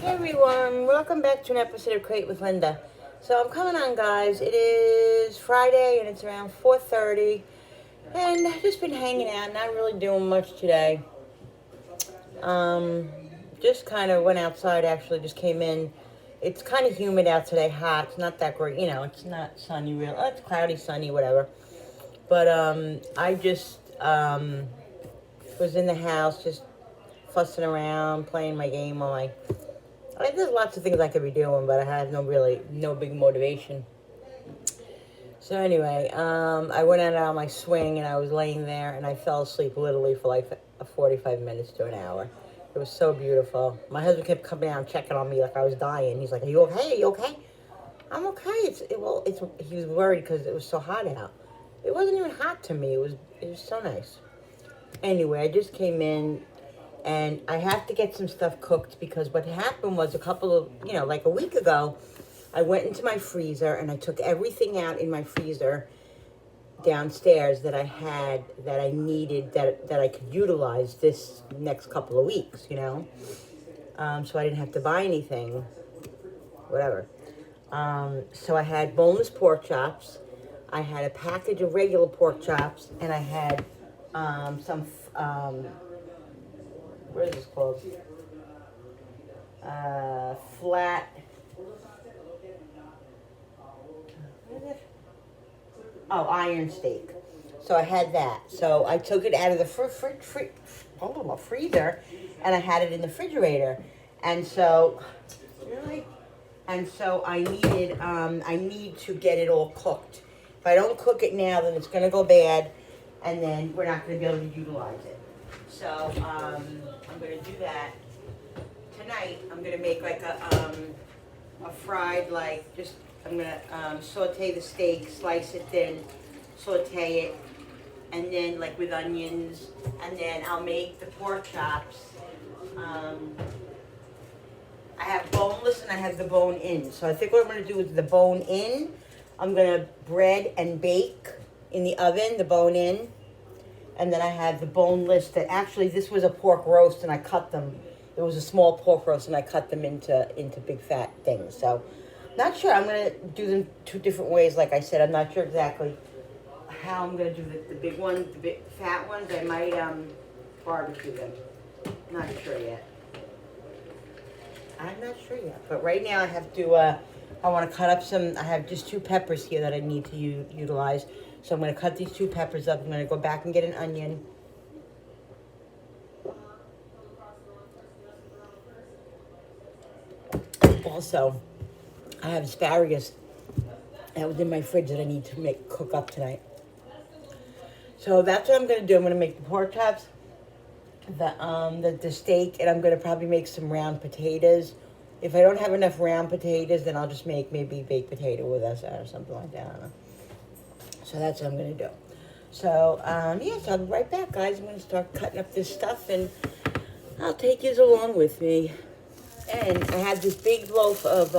Everyone, welcome back to an episode of Crate with Linda. So I'm coming on, guys. It is Friday and it's around 4:30, and I've just been hanging out, not really doing much today. Just kind of went outside. Actually, just came in. It's kind of humid out today, hot. It's not that great, it's not sunny, real. It's cloudy, sunny, whatever. But I just was in the house, just fussing around, playing my game on my. There's lots of things I could be doing, but I have no big motivation. So anyway, I went out on my swing and I was laying there and I fell asleep literally for like 45 minutes to an hour. It was so beautiful. My husband kept coming out and checking on me like I was dying. He's like, "Are you okay? Are you okay?" I'm okay. He was worried because it was so hot out. It wasn't even hot to me. It was so nice. Anyway, I just came in. And I have to get some stuff cooked because what happened was like a week ago, I went into my freezer and I took everything out in my freezer downstairs that I needed, that I could utilize this next couple of weeks, so I didn't have to buy anything, whatever. So I had boneless pork chops, I had a package of regular pork chops, and I had some what is this called? Flat. What is it? Oh, iron steak. So I had that. So I took it out of the freezer, and I had it in the refrigerator. And so, really, I need to get it all cooked. If I don't cook it now, then it's gonna go bad, and then we're not gonna be able to utilize it. So I'm gonna do that tonight. I'm gonna make like a fried, I'm gonna saute the steak, slice it thin, saute it, and then with onions, and then I'll make the pork chops. I have boneless and I have the bone in. So I think what I'm gonna do is the bone in, I'm gonna bread and bake in the oven, the bone in. And then I had the boneless this was a pork roast and I cut them. It was a small pork roast and I cut them into big fat things. So, not sure. I'm going to do them two different ways. Like I said, I'm not sure exactly how I'm going to do the big ones, the big fat ones. I might barbecue them. Not sure yet. I'm not sure yet. But right now I have to, I want to cut up I have just 2 peppers here that I need to utilize. So I'm going to cut these 2 peppers up. I'm going to go back and get an onion. Also, I have asparagus that was in my fridge that I need to cook up tonight. So that's what I'm going to do. I'm going to make the pork chops, the steak, and I'm going to probably make some round potatoes. If I don't have enough round potatoes, then I'll just make maybe baked potato with us or something like that. I don't know. So that's what I'm going to do. So, so I'll be right back, guys. I'm going to start cutting up this stuff, and I'll take you along with me. And I have this big loaf of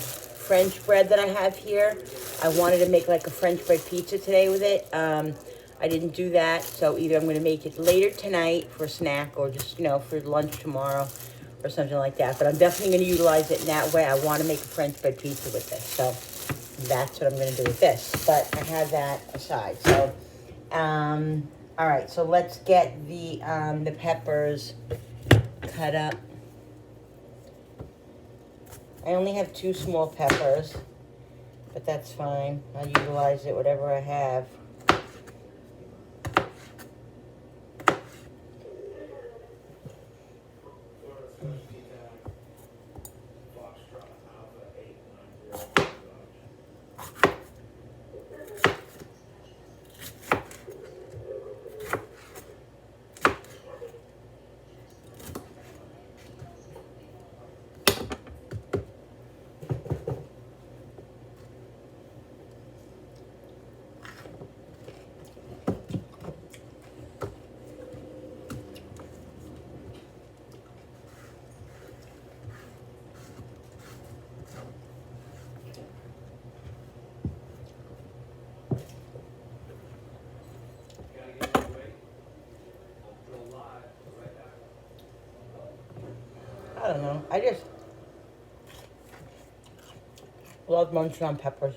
French bread that I have here. I wanted to make like a French bread pizza today with it. I didn't do that, so either I'm going to make it later tonight for a snack or just, for lunch tomorrow or something like that. But I'm definitely going to utilize it in that way. I want to make a French bread pizza with this, so that's what I'm going to do with this. But I have that aside. So, all right. So let's get the peppers cut up. I only have 2 small peppers, but that's fine. I'll utilize it, whatever I have. I don't know. I just love munching on peppers.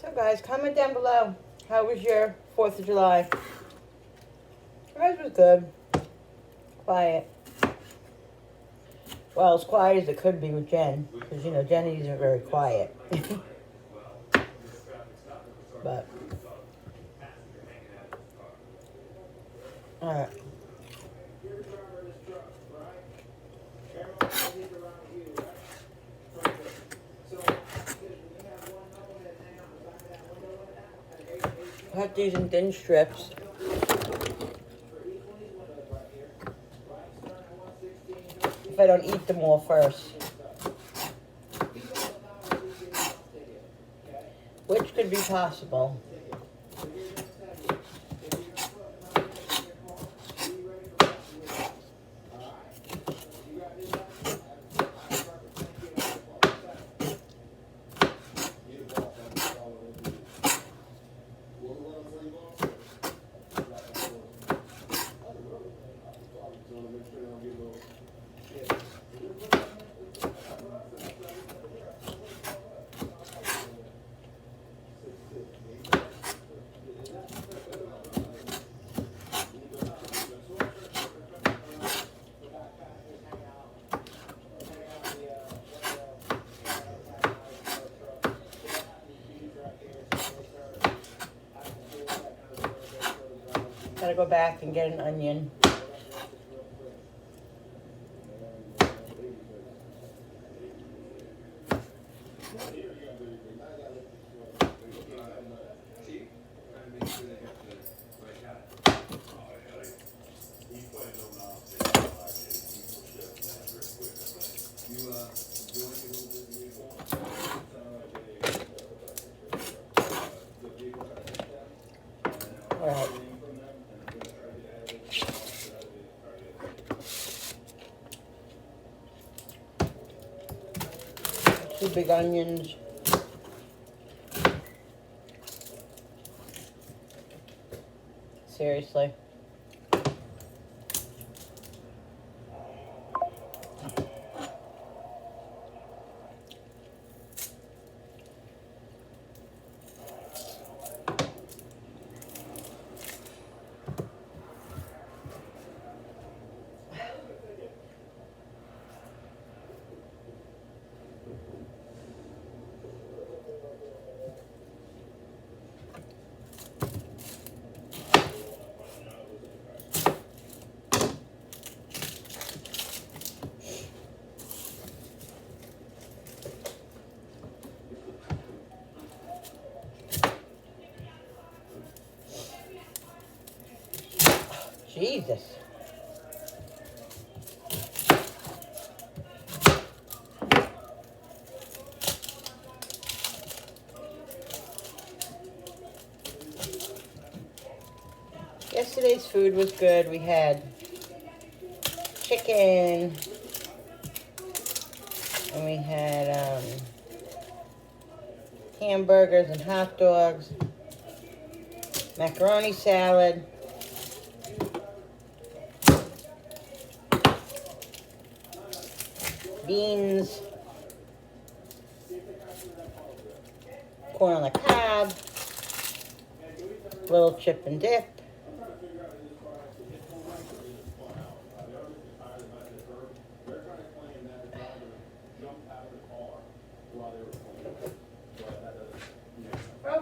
So guys, comment down below. How was your 4th of July? Ours was good. Quiet. Well, as quiet as it could be with Jen. Because, you know, Jen isn't very quiet. But. Alright. Cut these in thin strips. If I don't eat them all first. Which could be possible. Gotta go back and get an onion. All right. 2 big onions. Seriously. Jesus. Yesterday's food was good. We had chicken, and we had hamburgers and hot dogs, macaroni salad, beans, corn on the cob, little chip and dip.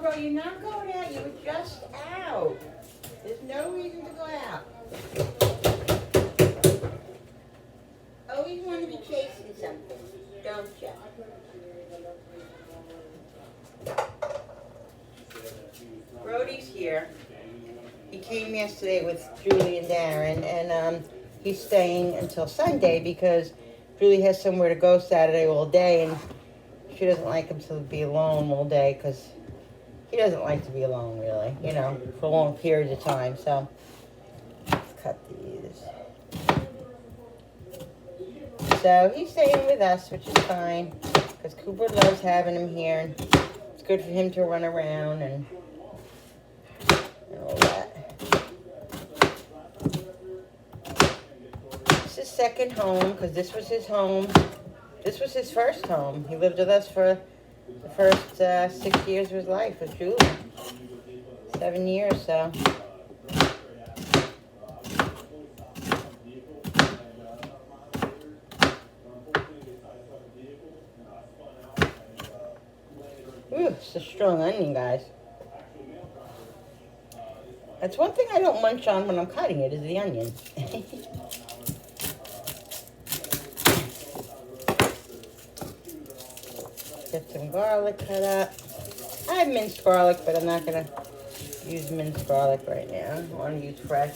Bro, you're not going out. You were just out. There's no reason to go out. Always want to be chasing something, don't you? Brody's here. He came yesterday with Julie and Darren, and he's staying until Sunday because Julie has somewhere to go Saturday all day, and she doesn't like him to be alone all day because he doesn't like to be alone, really, you know, for long periods of time. So let's cut these. So he's staying with us, which is fine, because Cooper loves having him here. And it's good for him to run around and all that. It's his second home, because this was his home. This was his first home. He lived with us for the first 6 years of his life with Julie. 7 years, so. Ooh, it's a strong onion, guys. That's one thing I don't munch on when I'm cutting it, is the onion. Get some garlic cut up. I have minced garlic, but I'm not going to use minced garlic right now. I want to use fresh.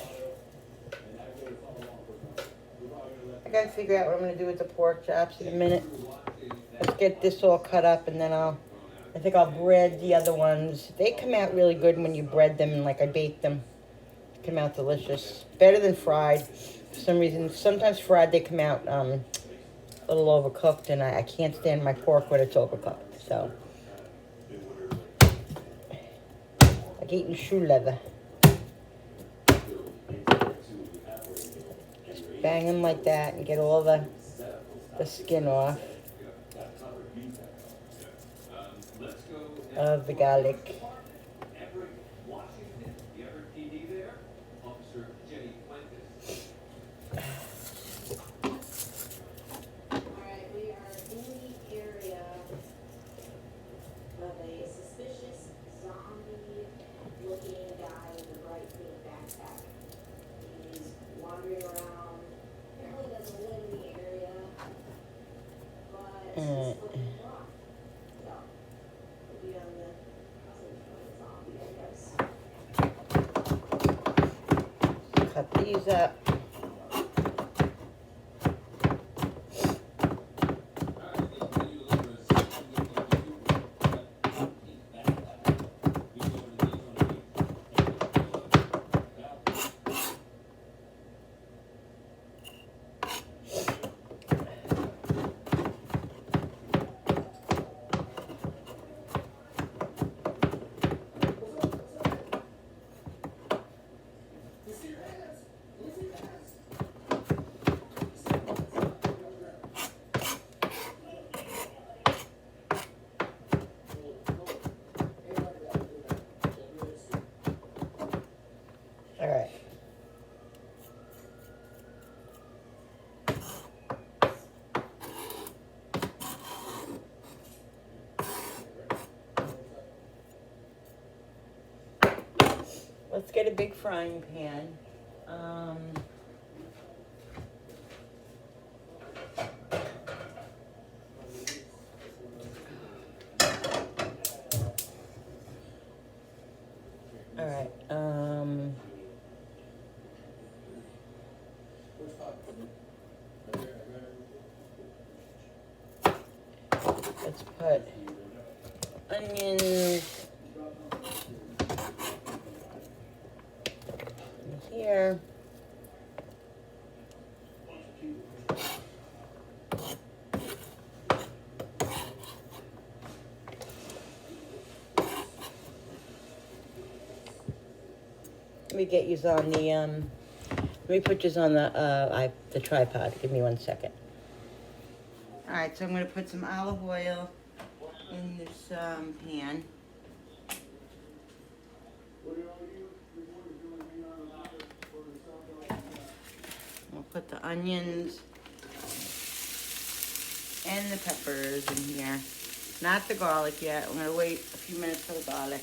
I got to figure out what I'm going to do with the pork chops in a minute. Let's get this all cut up, and then I think I'll bread the other ones. They come out really good when you bread them, and like I bake them. They come out delicious. Better than fried. For some reason, sometimes fried they come out a little overcooked, and I can't stand my pork when it's overcooked. So, like eating shoe leather. Just bang them like that and get all the skin off of the garlic. Cut these up. All right. Let's get a big frying pan. All right. Let's put onions in here. Let me get yous on the let me put yous on the tripod. Give me 1 second. All right, so I'm going to put some olive oil in this pan. We'll put the onions and the peppers in here. Not the garlic yet. I'm going to wait a few minutes for the garlic.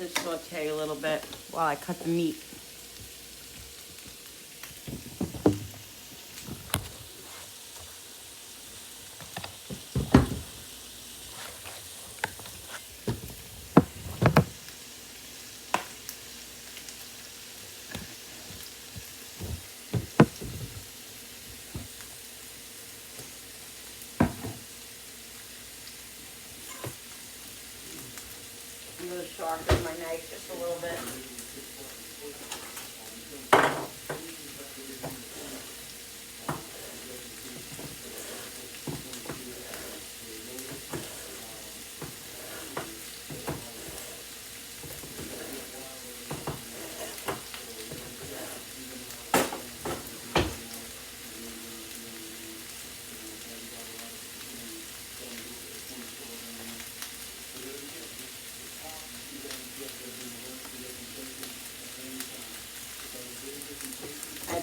let this saute a little bit while I cut the meat. I'm going to sharpen my knife just a little bit.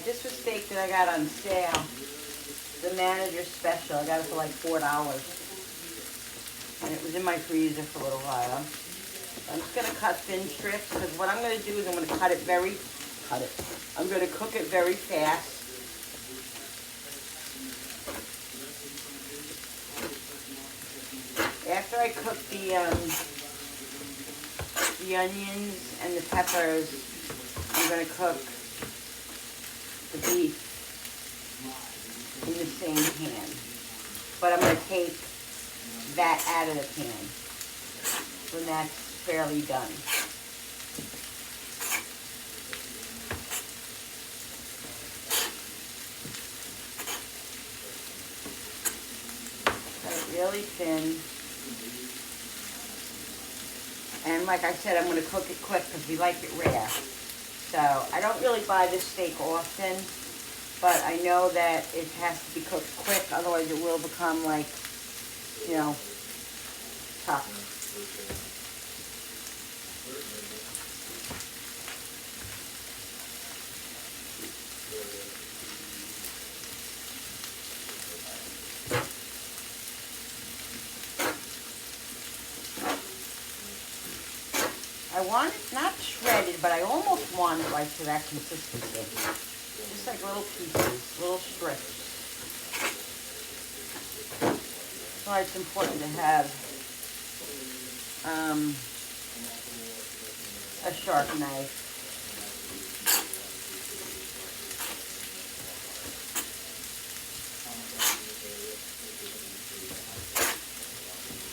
This was steak that I got on sale, the manager's special. I got it for like $4, and it was in my freezer for a little while. I'm just going to cut thin strips, because what I'm going to do is I'm going to I'm going to cook it very fast. After I cook the onions and the peppers, I'm going to cook the beef in the same pan. But I'm going to take that out of the pan when that's fairly done. Cut it really thin. And like I said, I'm going to cook it quick because we like it rare. So I don't really buy this steak often, but I know that it has to be cooked quick, otherwise it will become like, you know, tough. I want it not shredded, but I almost want it like to that consistency. Just like little pieces, little strips. That's why it's important to have a sharp knife.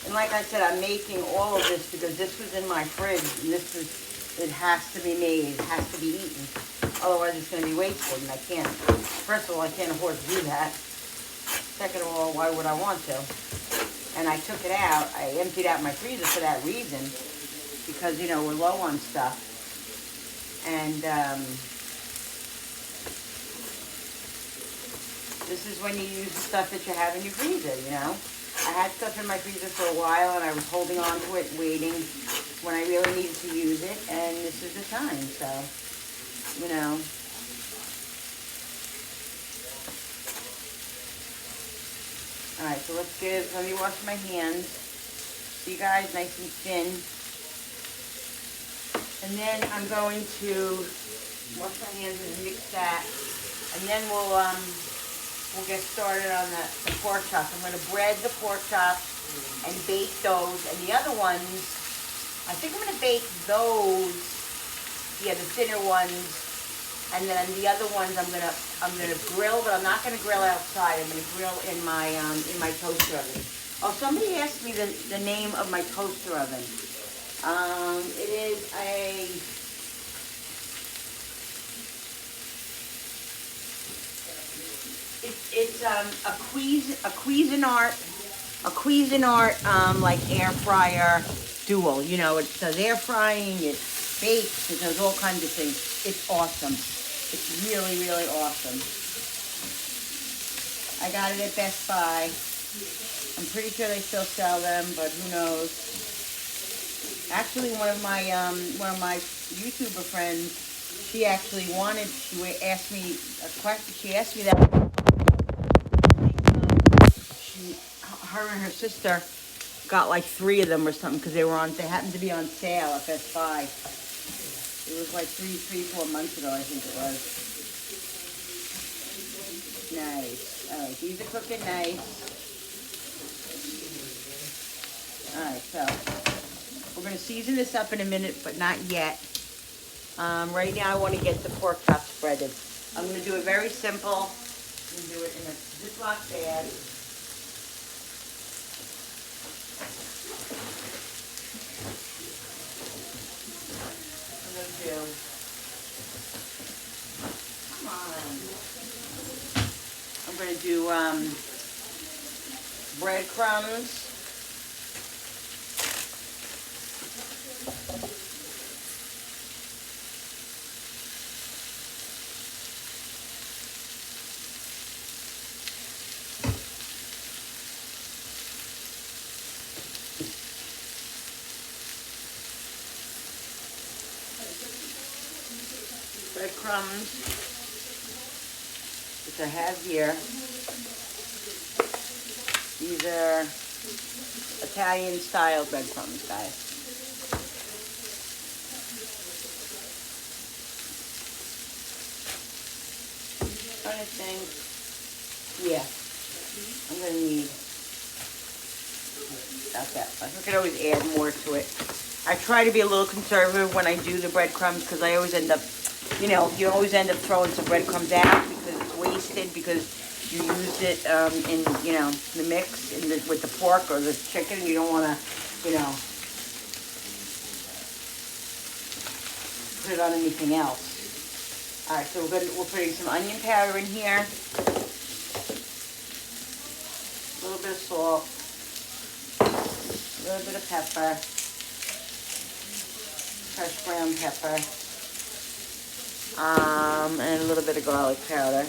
And like I said, I'm making all of this because this was in my fridge, and it has to be made, it has to be eaten. Otherwise it's going to be wasted, and I can't. First of all, I can't afford to do that. Second of all, why would I want to? And I took it out, I emptied out my freezer for that reason, because, you know, we're low on stuff. And this is when you use the stuff that you have in your freezer, you know. I had stuff in my freezer for a while, and I was holding on to it, waiting when I really needed to use it, and this is the time, so, you know. Alright, so let me wash my hands. See, guys, nice and thin. And then I'm going to wash my hands and mix that, and then we'll get started on the pork chops. I'm going to bread the pork chops and bake those. And the other ones, I think I'm going to bake those, yeah, the thinner ones. And then the other ones I'm going to grill, but I'm not going to grill outside. I'm going to grill in my toaster oven. Oh, somebody asked me the name of my toaster oven. It is It's a Cuisinart like air fryer dual. You know, it does air frying, it bakes, it does all kinds of things. It's awesome. It's really, really awesome. I got it at Best Buy. I'm pretty sure they still sell them, but who knows? Actually, one of my YouTuber friends, she asked me a question. She asked me that. Her and her sister got like 3 of them or something because they happened to be on sale at Best Buy. It was like 4 months ago, I think it was. Nice. All right, these are cooking nice. All right, so we're gonna season this up in a minute, but not yet. Right now I want to get the pork chop spreaded. I'm gonna do it very simple. I'm gonna do it in a Ziploc bag. I'm going to do breadcrumbs. Breadcrumbs, which I have here. These are Italian style breadcrumbs, guys. Trying to think. Yeah, I'm gonna need about that. I could always add more to it. I try to be a little conservative when I do the breadcrumbs because I always end up, you always end up throwing some breadcrumbs out because it's wasted because you used it in, the mix with the pork or the chicken. You don't want to, put it on anything else. All right, so we're putting some onion powder in here, a little bit of salt, a little bit of pepper, fresh ground pepper, and a little bit of garlic powder.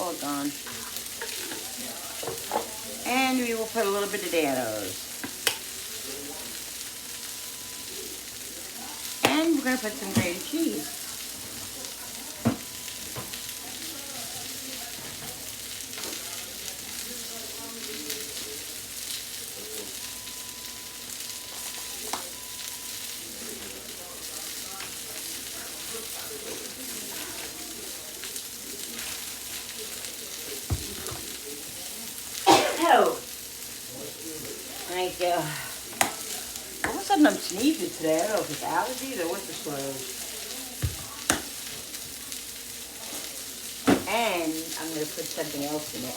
All gone. And we will put a little bit of potatoes. And we're going to put some grated cheese. Thank you. All of a sudden I'm sneezing today. I don't know if it's allergies or what the sort is. And I'm going to put something else in it.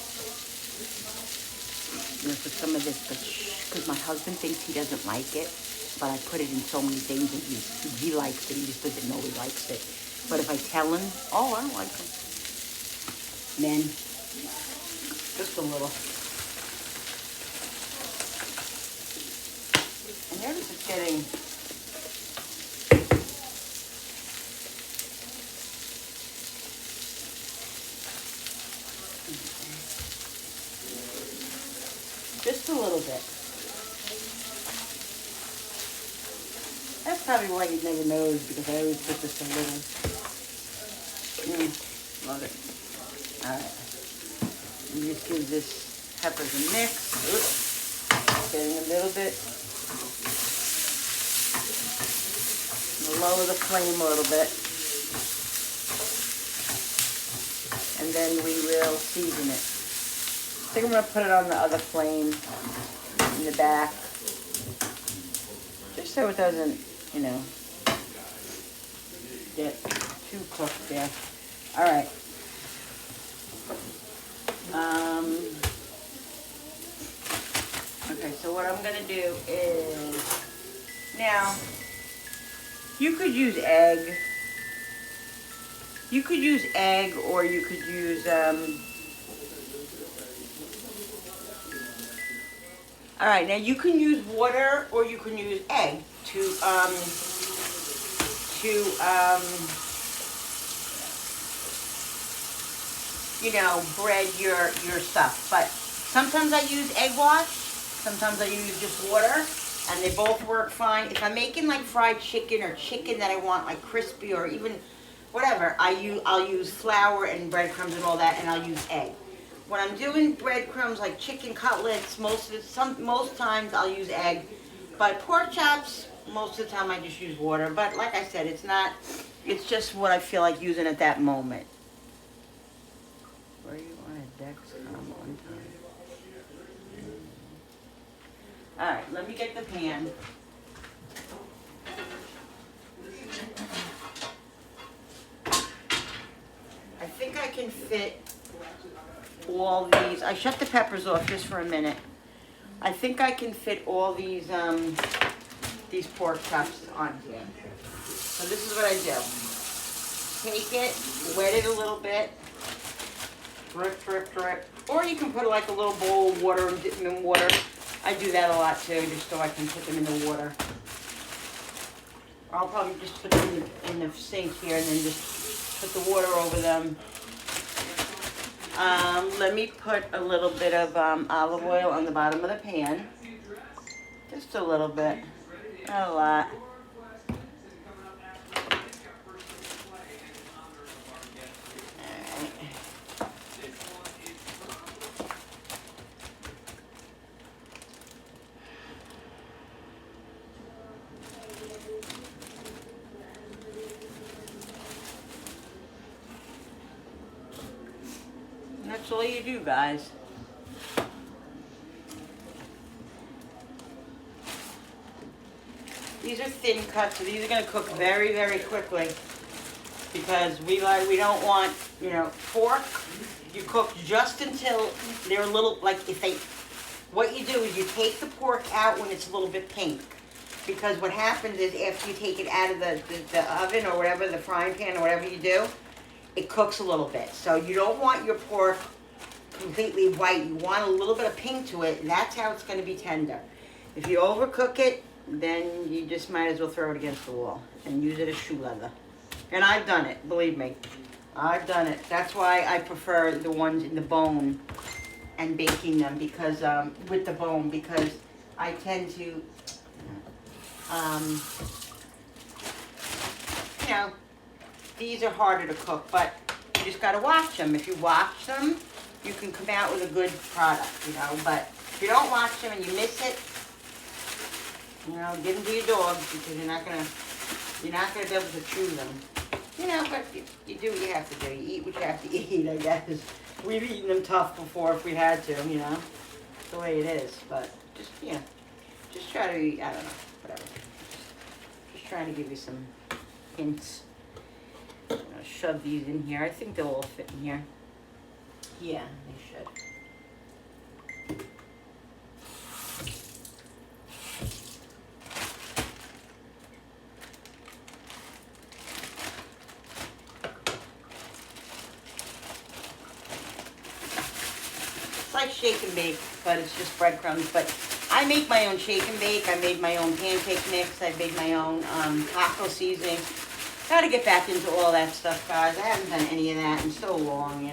I'm going to put some of this, because my husband thinks he doesn't like it, but I put it in so many things and he likes it. He just doesn't know he likes it. But if I tell him, oh, I don't like it, then just a little. Notice it's getting just a little bit. That's probably why he never knows, because I always put just a little. Love it. All right. And just give this peppers a mix. Oops. Getting a little bit. Lower the flame a little bit, and then we will season it. I think I'm going to put it on the other flame in the back, just so it doesn't, get too cooked there. All right. Okay, so what I'm going to do is, now, you could use egg. You could use egg, or you could use, all right, now you can use water, or you can use egg to bread your stuff. But sometimes I use egg wash, sometimes I use just water. And they both work fine. If I'm making like fried chicken or chicken that I want like crispy, or even whatever. I'll use flour and breadcrumbs and all that, and I'll use egg. When I'm doing breadcrumbs like chicken cutlets, most times I'll use egg. But pork chops, most of the time I just use water. But like I said, it's just what I feel like using at that moment. Where you want a Dexcom one time? All right, let me get the pan. I think I can fit all these. I shut the peppers off just for a minute. I think I can fit all these pork chops on here. So this is what I do. Take it, wet it a little bit, drip, drip, drip. Or you can put like a little bowl of water and dip them in water. I do that a lot too, just so I can put them in the water. I'll probably just put them in the sink here and then just put the water over them. Let me put a little bit of olive oil on the bottom of the pan. Just a little bit, not a lot. That's all you do, guys. These are thin cuts, so these are going to cook very, very quickly because we don't want, pork. You cook just until they're a little, what you do is you take the pork out when it's a little bit pink, because what happens is after you take it out of the oven or whatever, the frying pan or whatever you do, it cooks a little bit. So you don't want your pork completely white. You want a little bit of pink to it. That's how it's going to be tender. If you overcook it, then you just might as well throw it against the wall and use it as shoe leather. And I've done it, believe me. I've done it. That's why I prefer the ones in the bone and baking them, because with the bone, because I tend to, these are harder to cook, but you just got to watch them. If you watch them, you can come out with a good product, But if you don't watch them and you miss it, give them to your dogs, because you're not gonna be able to chew them. But you do what you have to do. You eat what you have to eat, I guess. We've eaten them tough before if we had to, It's the way it is. But just try to eat, I don't know, whatever. Just trying to give you some hints. I'm gonna shove these in here. I think they'll all fit in here. Yeah, they should. It's like shake and bake, but it's just breadcrumbs. But I make my own shake and bake. I made my own pancake mix. I made my own taco seasoning. Got to get back into all that stuff, guys. I haven't done any of that in so long,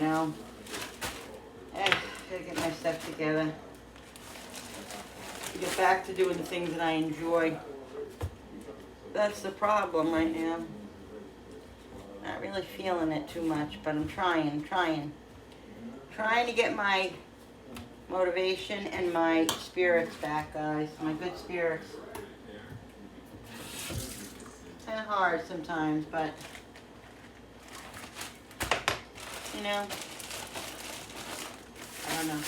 Gotta get my stuff together. To get back to doing the things that I enjoy. That's the problem right now. Not really feeling it too much, but I'm trying. Trying to get my motivation and my spirits back, guys. My good spirits. It's kind of hard sometimes, but I don't know.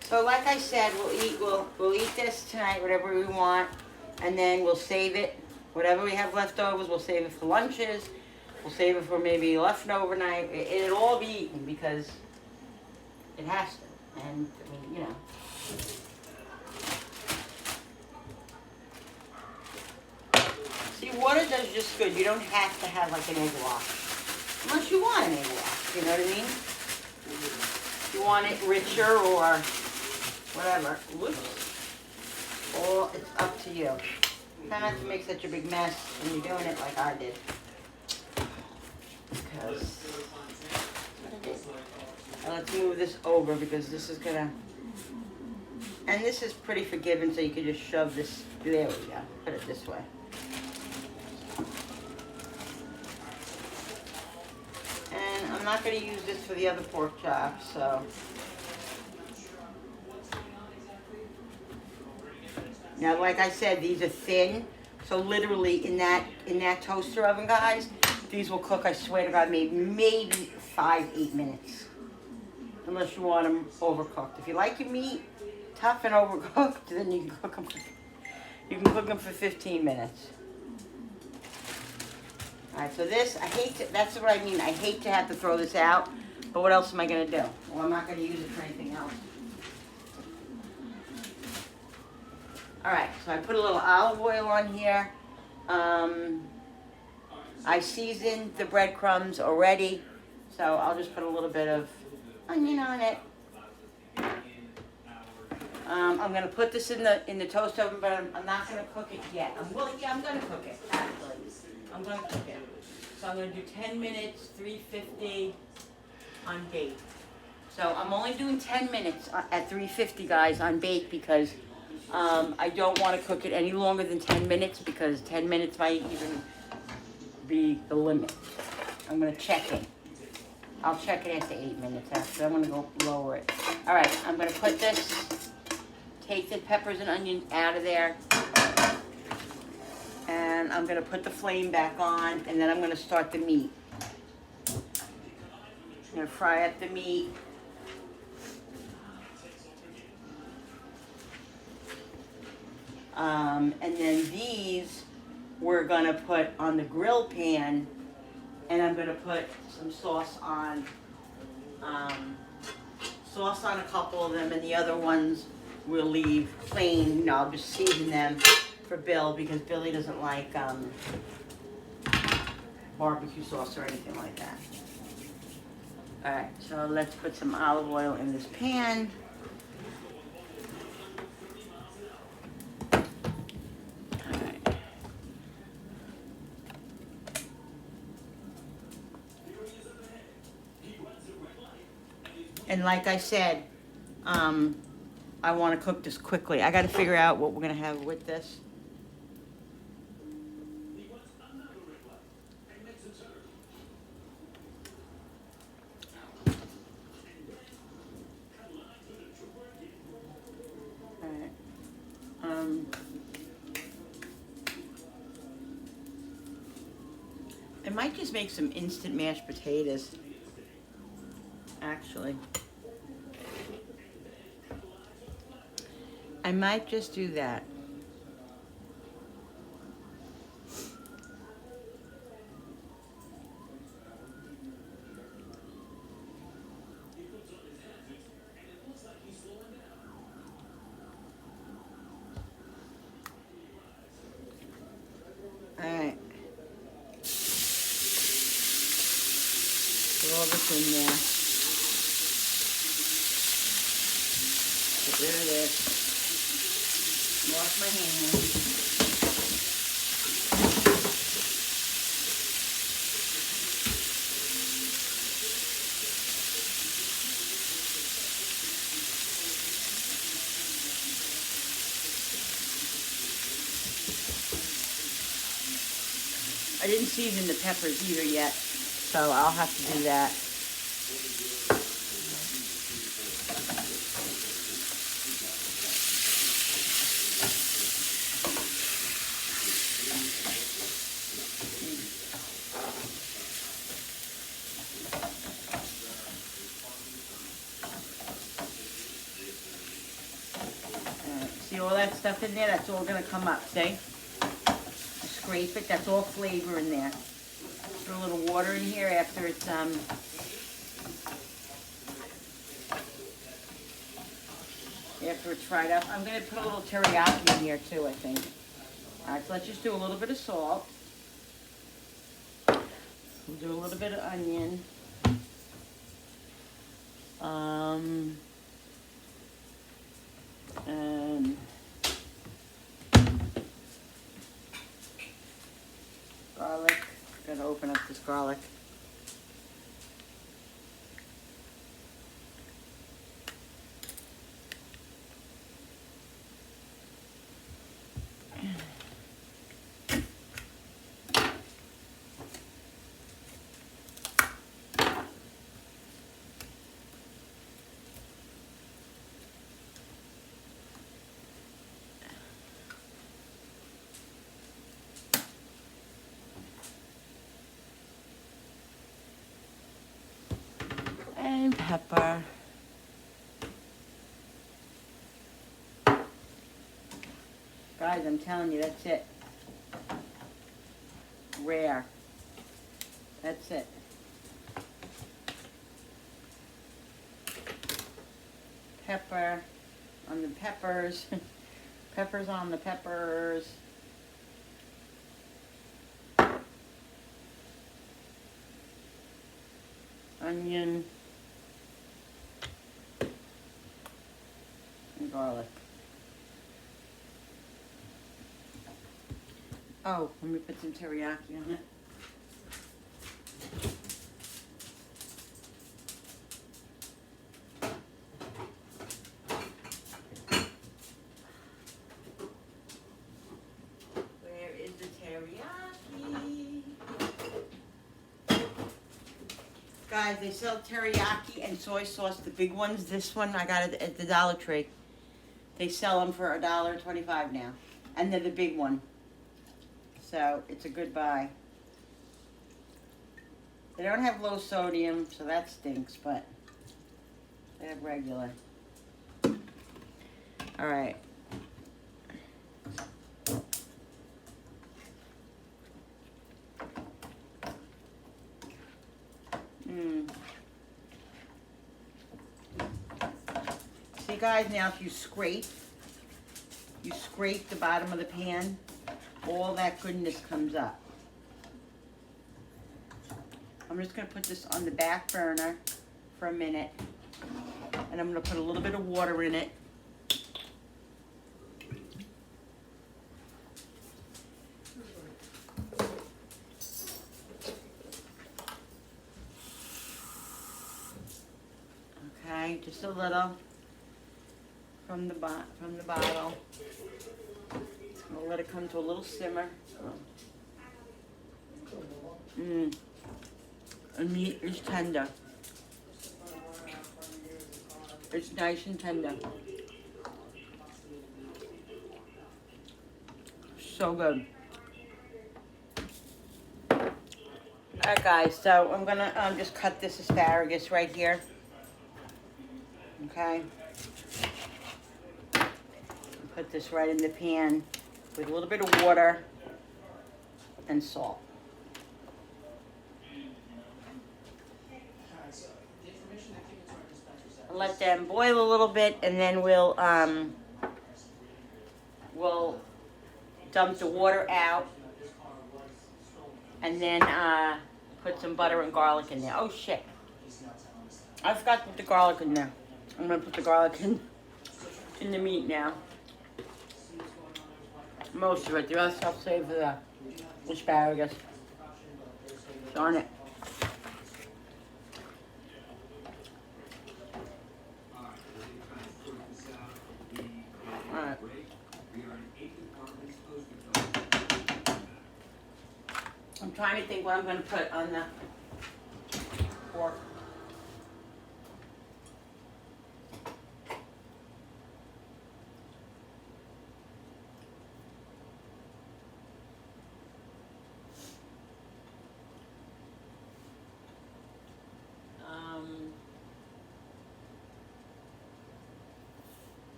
So like I said, we'll eat this tonight, whatever we want, and then we'll save it. Whatever we have leftovers, we'll save it for lunches. We'll save it for maybe leftover night. It'll all be eaten because it has to. And See, water does just good. You don't have to have like an egg wash. Unless you want an egg wash, you know what I mean? If you want it richer or whatever. Whoops. Or it's up to you. Try not to make such a big mess when you're doing it like I did. Because that's what it is. And let's move this over because this is gonna, and this is pretty forgiving, so you can just shove this, there we go, put it this way. And I'm not gonna use this for the other pork chops, so. Now, like I said, these are thin, so literally in that toaster oven, guys, these will cook, I swear to God, maybe 5-8 minutes. Unless you want them overcooked. If you like your meat tough and overcooked, then you can cook them for 15 minutes. All right, so this, that's what I mean. I hate to have to throw this out, but what else am I gonna do? Well, I'm not gonna use it for anything else. All right, so I put a little olive oil on here. I seasoned the breadcrumbs already, so I'll just put a little bit of onion on it. I'm gonna put this in the toast oven, but I'm not gonna cook it yet. I'm gonna cook it, actually. I'm gonna cook it. So I'm gonna do 10 minutes, 350 on bake. So I'm only doing 10 minutes at 350, guys, on bake because I don't want to cook it any longer than 10 minutes because 10 minutes might even be the limit. I'm gonna check it. I'll check it after 8 minutes. Actually, I'm gonna go lower it. All right, I'm gonna put this, take the peppers and onions out of there, and I'm gonna put the flame back on, and then I'm gonna start the meat. I'm gonna fry up the meat. And then these we're gonna put on the grill pan, and I'm gonna put some sauce on a couple of them, and the other ones we'll leave plain. You know, I'll just season them for Bill because Billy doesn't like barbecue sauce or anything like that. All right, so let's put some olive oil in this pan. And like I said, I want to cook this quickly. I got to figure out what we're going to have with this. All right. I might just make some instant mashed potatoes. Actually, I might just do that. All right. Put all this in there. Get rid of this. Wash my hands. I didn't season the peppers either yet, so I'll have to do that. See all that stuff in there? That's all gonna come up, see? Scrape it, that's all flavor in there. Put a little water in here after it's fried up. I'm gonna put a little teriyaki in here too, I think. All right, so let's just do a little bit of salt. We'll do a little bit of onion. And garlic. And pepper. Guys, I'm telling you, that's it. Rare. That's it. Pepper on the peppers. Peppers on the peppers. Onion. And garlic. Oh, let me put some teriyaki on it. Where is the teriyaki? Guys, they sell teriyaki and soy sauce, the big ones. This one I got it at the Dollar Tree. They sell them for $1.25 now. And they're the big one. So it's a good buy. They don't have low sodium, so that stinks, but they have regular. All right. See, guys, now if you scrape the bottom of the pan, all that goodness comes up. I'm just going to put this on the back burner for a minute, and I'm going to put a little bit of water in it. Okay, just a little from the bottle. I'm going to let it come to a little simmer. The meat is tender. It's nice and tender. So good. Alright guys, so I'm going to just cut this asparagus right here. Okay. Put this right in the pan with a little bit of water and salt. Let them boil a little bit, and then we'll dump the water out, and then put some butter and garlic in there. Oh shit! I forgot to put the garlic in there. I'm gonna put the garlic in the meat now. Most of it. The rest I'll save for the asparagus. Darn it. Alright. I'm trying to think what I'm going to put on the pork.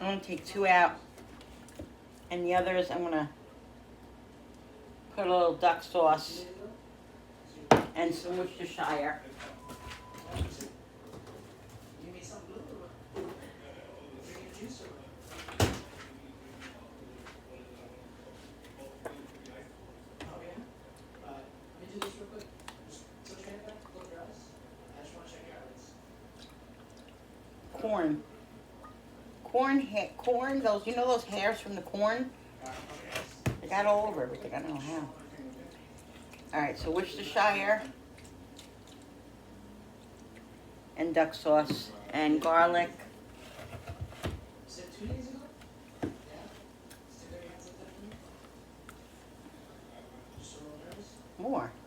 I'm going to take 2 out, and the others I'm going to put a little duck sauce and some Worcestershire. corn. Corn, those, you know those hairs from the corn? They got all over everything, I don't know how. Alright, so Worcestershire and duck sauce and garlic.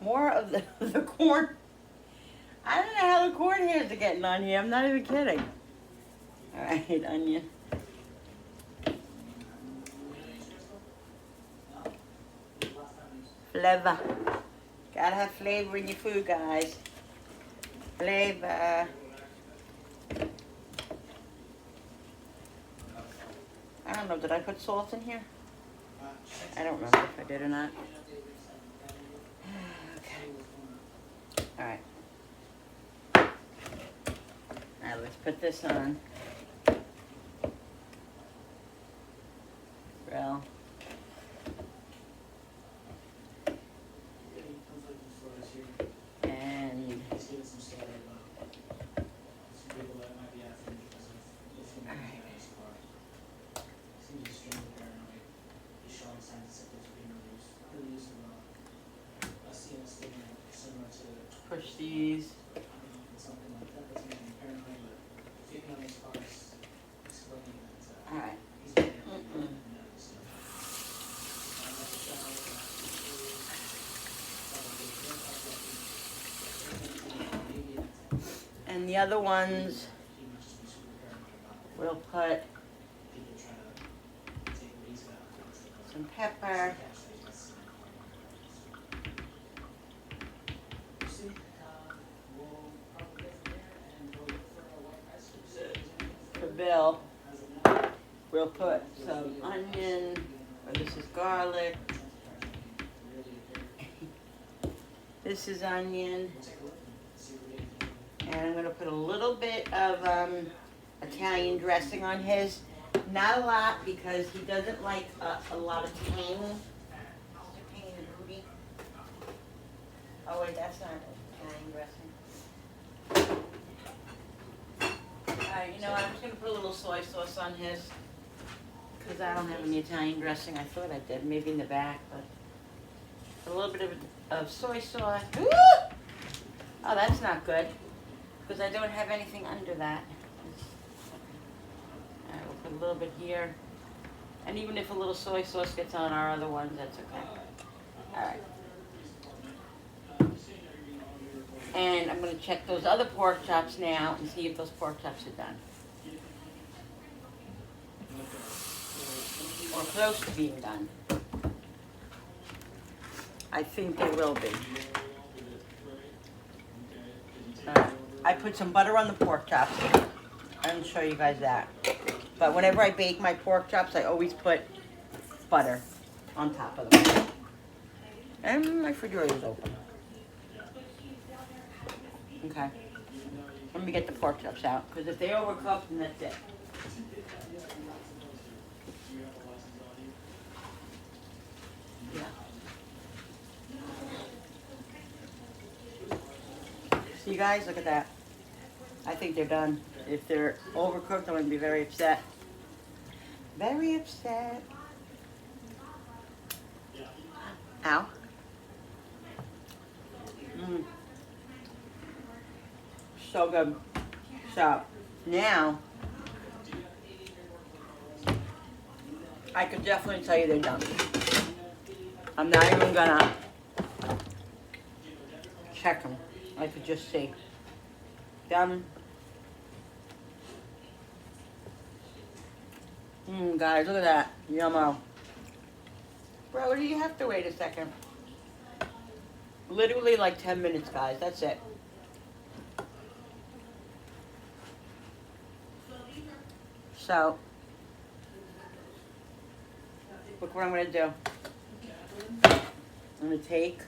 More of the corn. I don't know how the corn hairs are getting on here, I'm not even kidding. Alright, onion. Flavor. Gotta have flavor in your food, guys. Flavor. I don't know, did I put salt in here? I don't remember if I did or not. Okay. Alright. Now let's put this on. Grill. And push these. Alright. And the other ones we'll put some pepper. For Bill, we'll put some onion, or this is garlic. This is onion. And I'm going to put a little bit of Italian dressing on his. Not a lot, because he doesn't like a lot of tang. Pain in the booty. Oh wait, that's not Italian dressing. Alright, you know what, I'm just going to put a little soy sauce on his. Because I don't have any Italian dressing. I thought I did, maybe in the back, but put a little bit of soy sauce. Woo! Oh, that's not good. Because I don't have anything under that. Alright, we'll put a little bit here. And even if a little soy sauce gets on our other ones, that's okay. Alright. And I'm going to check those other pork chops now and see if those pork chops are done. Or close to being done. I think they will be. I put some butter on the pork chops. I didn't show you guys that. But whenever I bake my pork chops, I always put butter on top of them. And my refrigerator is open. Okay. Let me get the pork chops out, because if they overcook, then that's it. Yeah. See, guys, look at that. I think they're done. If they're overcooked, I'm going to be very upset. Very upset. Ow. So good. So, now, I could definitely tell you they're done. I'm not even gonna check them. I could just see. Done. Guys, look at that. Yummo. Bro, do you have to wait a second? Literally like 10 minutes, guys. That's it. So, look what I'm going to do. I'm going to take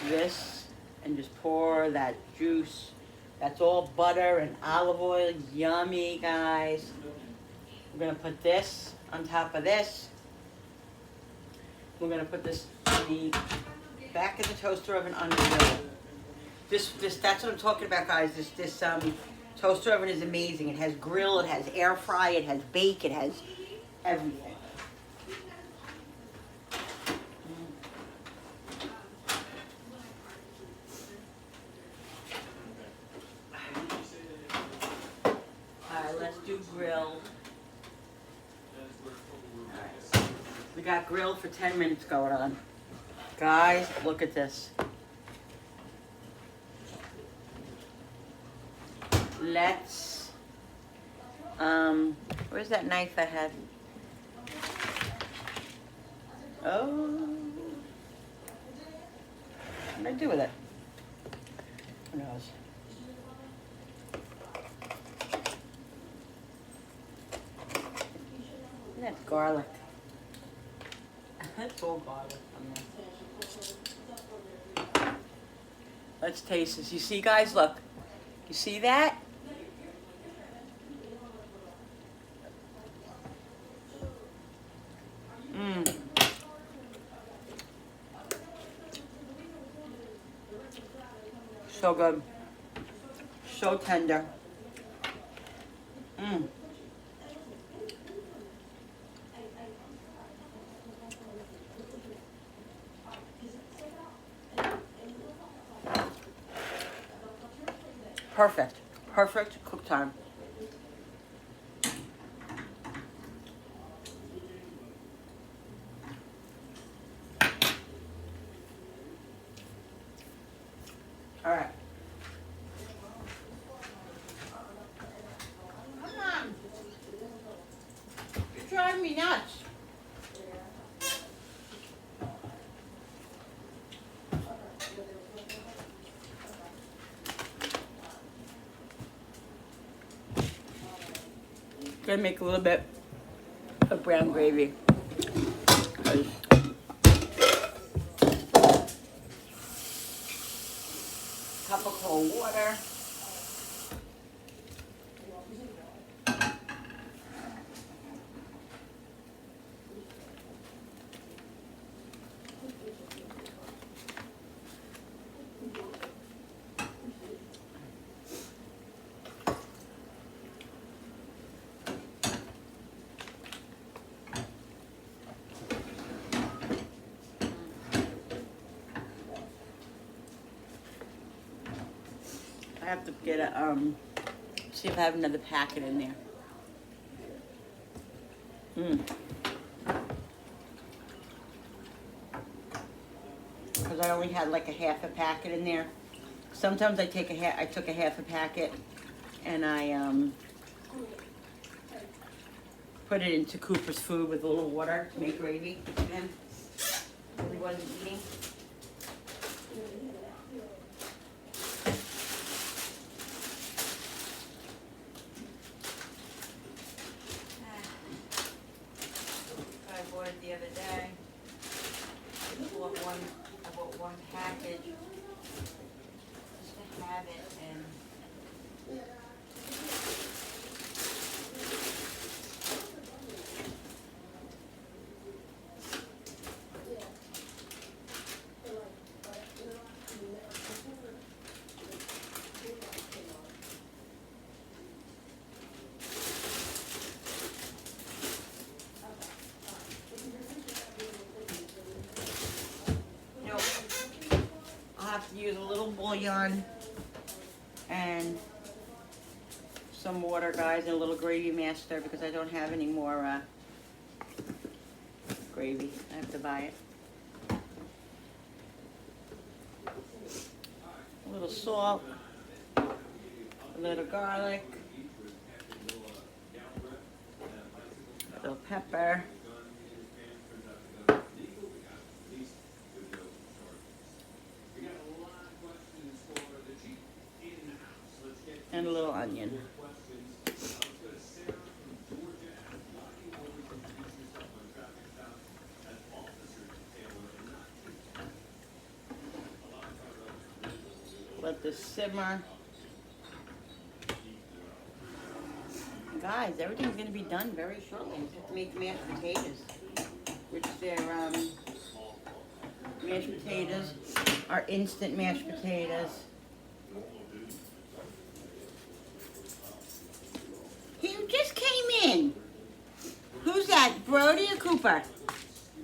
this and just pour that juice. That's all butter and olive oil. Yummy, guys. We're going to put this on top of this. We're going to put this in the back of the toaster oven under the grill. That's what I'm talking about, guys. This Toaster oven is amazing. It has grill, it has air fry, it has bake, it has everything. Alright, let's do grill. Alright. We got grill for 10 minutes going on. Guys, look at this. Let's, where's that knife I had? Oh, what did I do with it? Who knows? That's garlic. That's all garlic on there. Let's taste this. You see, guys, look. You see that? Mmm. So good. So tender. Mmm. Perfect. Perfect cook time. All right. Come on. You're driving me nuts. Gonna make a little bit of brown gravy. Cup of cold water. I have to get a, see if I have another packet in there. Because I only had like a half a packet in there. Sometimes I took a half a packet and I put it into Cooper's food with a little water to make gravy again. He wasn't eating. I bought it the other day. I bought one package just to have it and use a little bouillon and some water, guys, and a little gravy master because I don't have any more gravy. I have to buy it. A little salt, a little garlic, a little pepper. And a little onion. Let this simmer. Guys, everything's going to be done very shortly. We have to make the mashed potatoes, which they're mashed potatoes are instant mashed potatoes. Brody or Cooper?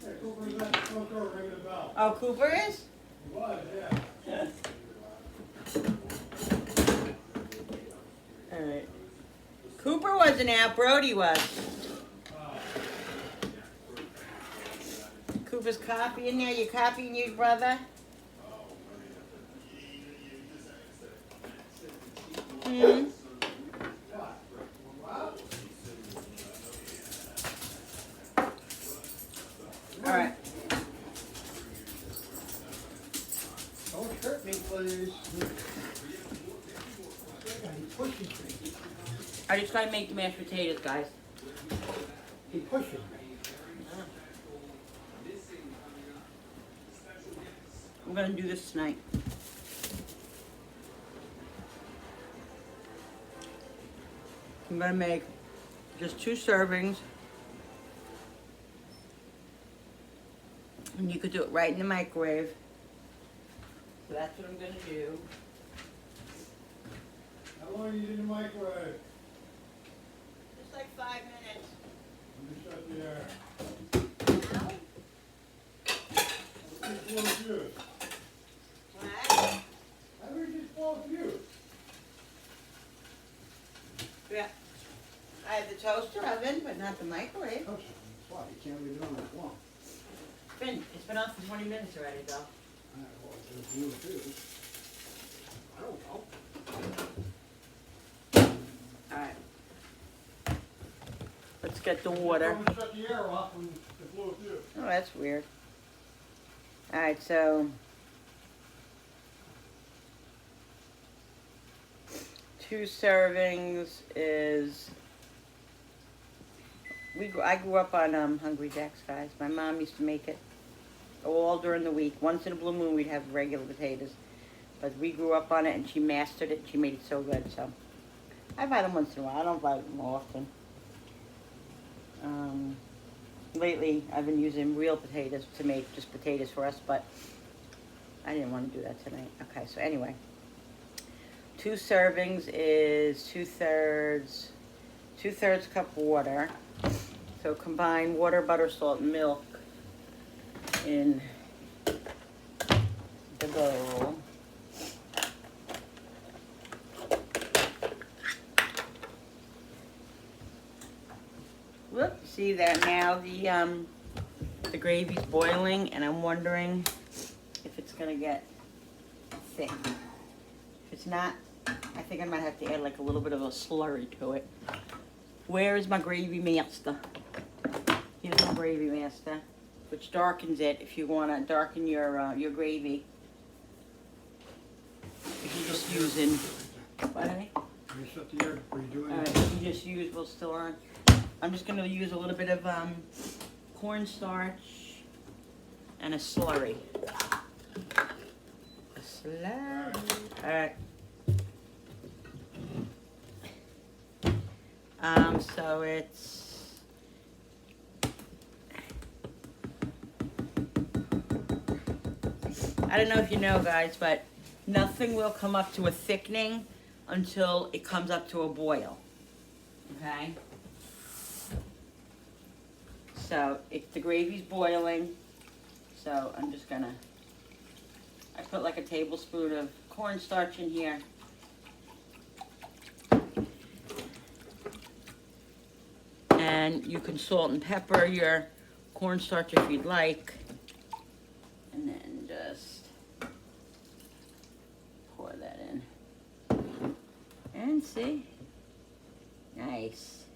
Yeah, Cooper's at the front door ringing the bell. Oh, Cooper is? He was, yeah. All right. Cooper wasn't out. Brody was. Cooper's copying there. You copying you, brother? Hmm. All right. Don't hurt me, please. He's pushing me. I just gotta make the mashed potatoes, guys. He's pushing me. I'm gonna do this tonight. I'm gonna make just 2 servings. And you could do it right in the microwave. So that's what I'm gonna do. How long are you in the microwave? Just like 5 minutes. Let me shut the air. Now? Just blow fuse. What? How do we just blow fuse? Yeah. I have the toaster oven, but not the microwave. Why? You can't leave it on that long. It's been on for 20 minutes already, though. Well, it's a blue fuse. I don't know. Alright. Let's get the water. I'm gonna shut the air off when it blows fuse. Oh, that's weird. Alright, so 2 servings is I grew up on Hungry Jack's, guys. My mom used to make it all during the week. Once in a blue moon, we'd have regular potatoes. But we grew up on it, and she mastered it. She made it so good, so I buy them once in a while. I don't buy them often. Lately, I've been using real potatoes to make just potatoes for us, but I didn't want to do that tonight. Okay, so anyway, 2 servings is 2/3 cup water. So combine water, butter, salt, and milk in the bowl. Whoop, see that now the gravy's boiling, and I'm wondering if it's gonna get thick. If it's not, I think I might have to add like a little bit of a slurry to it. Where is my gravy master? Here's my gravy master, which darkens it if you want to darken your gravy. If you're just using, what, honey? Can you shut the air before you do All right, anything? you just use, we'll still on. I'm just going to use a little bit of cornstarch and a slurry. A slurry. All right. So it's I don't know if you know, guys, but nothing will come up to a thickening until it comes up to a boil. Okay? So if the gravy's boiling, so I'm just gonna, I put like a tablespoon of cornstarch in here. And you can salt and pepper your cornstarch if you'd like. And then just pour that in. And see? Nice.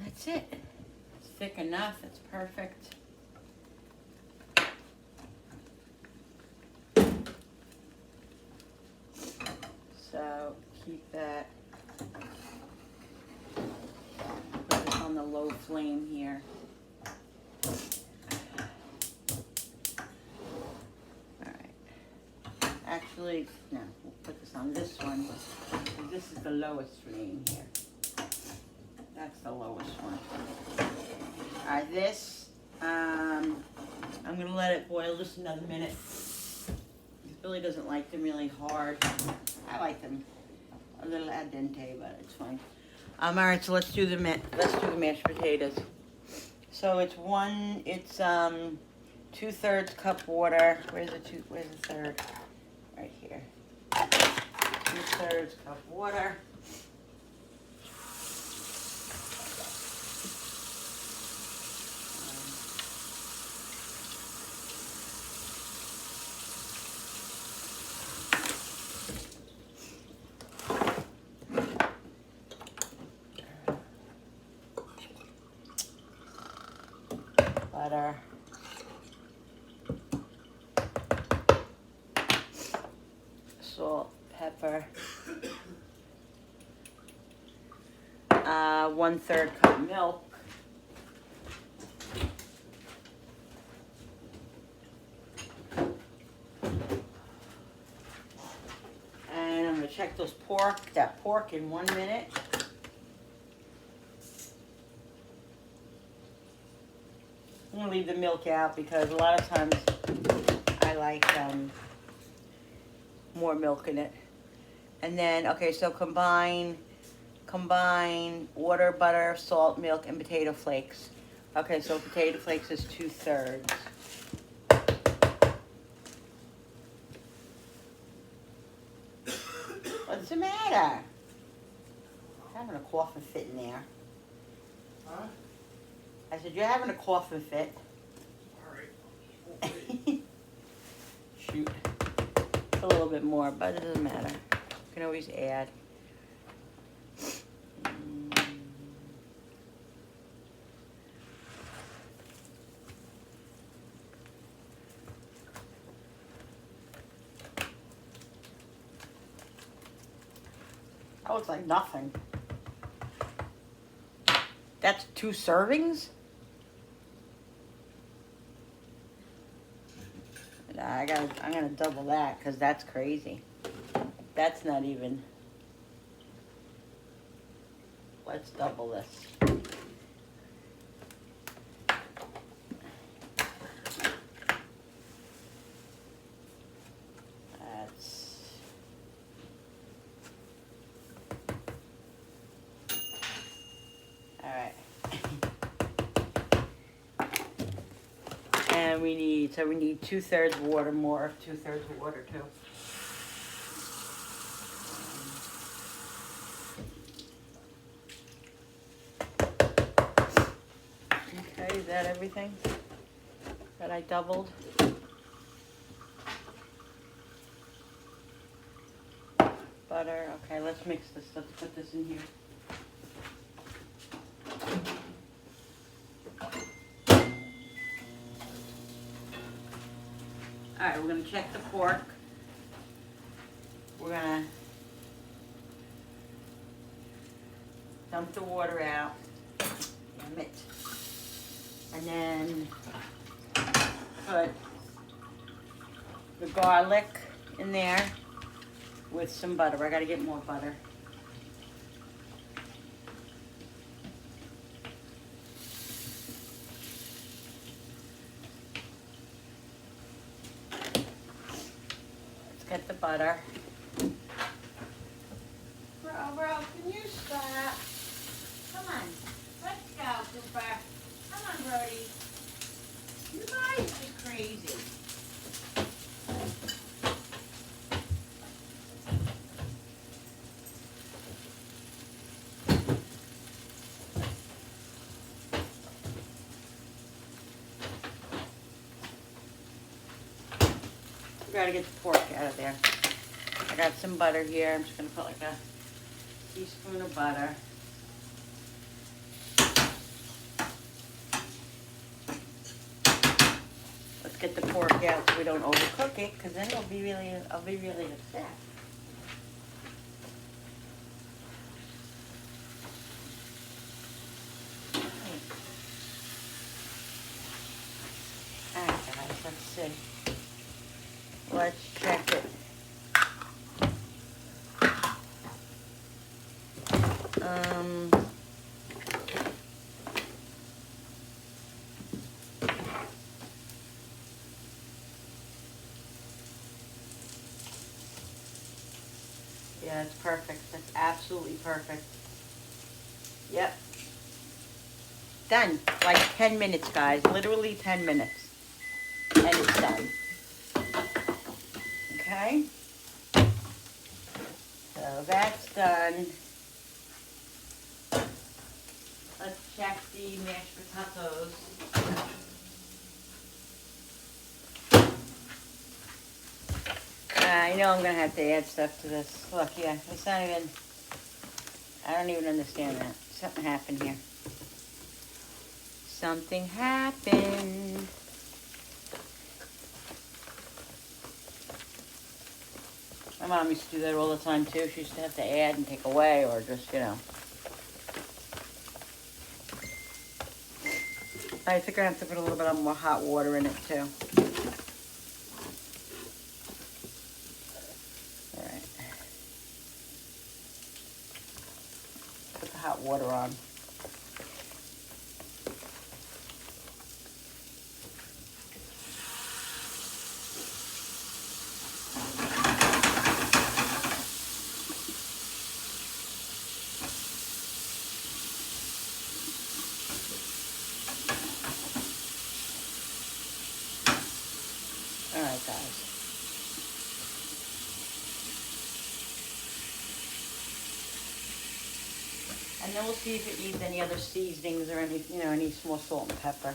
That's it. It's thick enough. It's perfect. So keep that. Put this on the low flame here. Actually, no, we'll put this on this one. This is the lowest flame here. That's the lowest one. All right, this, I'm gonna let it boil just another minute. Billy doesn't like them really hard. I like them a little al dente, but it's fine. All right, so let's do the mashed potatoes. So it's 2/3 cup water. Where's the third? Right here. 2/3 cup water. Butter. Salt, pepper. 1/3 cup milk. And I'm gonna check that pork in 1 minute. I'm gonna leave the milk out because a lot of times I like more milk in it. And then, okay, so combine water, butter, salt, milk, and potato flakes. Okay, so potato flakes is 2/3. What's the matter? Having a coughing fit in there. Huh? I said, you're having a coughing fit. Alright. Shoot. A little bit more, but it doesn't matter. You can always add. That looks like nothing. That's 2 servings? I'm gonna double that because that's crazy. That's not even. Let's double this. And we need 2/3 water, more 2/3 water too. Okay, is that everything that I doubled? Butter, okay, let's mix this, let's put this in here. All right, we're gonna check the pork. We're gonna dump the water out. Damn it. And then put the garlic in there with some butter. I gotta get more butter. Get the butter. Bro, can you stop? Come on, let's go, Cooper. Come on, Brody. You guys are crazy. We gotta get the pork out of there. I got some butter here. I'm just gonna put like a teaspoon of butter. Let's get the pork out so we don't overcook it, because then I'll be really upset. Alright guys, let's see. Let's check it. Yeah, it's perfect. That's absolutely perfect. Yep. Done. Like 10 minutes, guys. Literally 10 minutes. And it's done. Okay? So that's done. Let's check the mashed potatoes. I know I'm going to have to add stuff to this. Look, yeah, it's not even... I don't even understand that. Something happened here. Something happened. My mom used to do that all the time too. She used to have to add and take away or just, you know. I think I have to put a little bit more hot water in it too. Alright. Put the hot water on. Alright, guys. And then we'll see if it needs any other seasonings or any, you know, any more salt and pepper.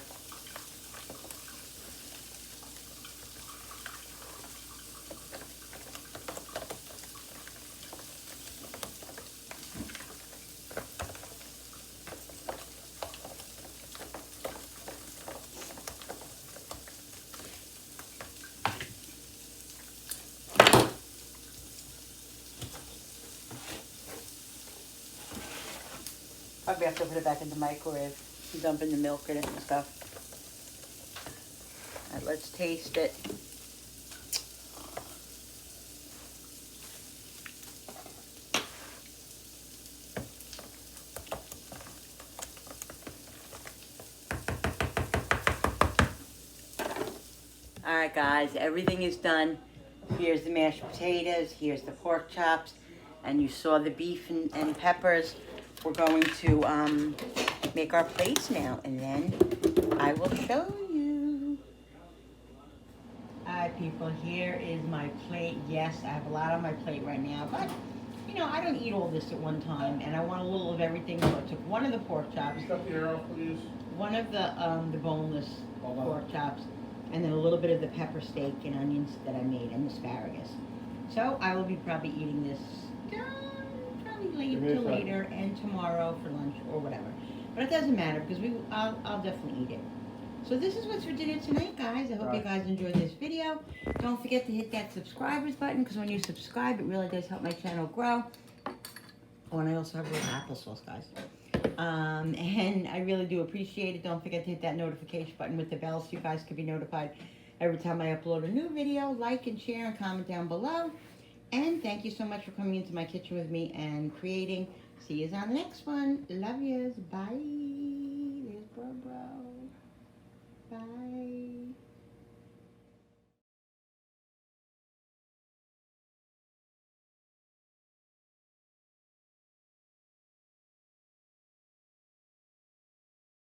Probably have to put it back in the microwave, dump in the milk in it and stuff. All right, let's taste it. All right, guys, everything is done. Here's the mashed potatoes, here's the pork chops, and you saw the beef and peppers. We're going to make our plates now, and then I will show you. All right, people, here is my plate. Yes, I have a lot on my plate right now, but, you know, I don't eat all this at one time, and I want a little of everything, so I took one of the pork chops. Stuff the air off, please. One of the boneless pork chops, and then a little bit of the pepper steak and onions that I made, and asparagus. So I will be probably eating this probably later and tomorrow for lunch or whatever. But it doesn't matter because I'll definitely eat it. So this is what's for dinner tonight, guys. I hope you guys enjoyed this video. Don't forget to hit that subscribers button because when you subscribe, it really does help my channel grow. Oh, and I also have a little applesauce, guys. And I really do appreciate it. Don't forget to hit that notification button with the bell so you guys can be notified every time I upload a new video. Like and share and comment down below. And thank you so much for coming into my kitchen with me and creating. See you on the next one. Love yous. Bye. There's bro. Bye.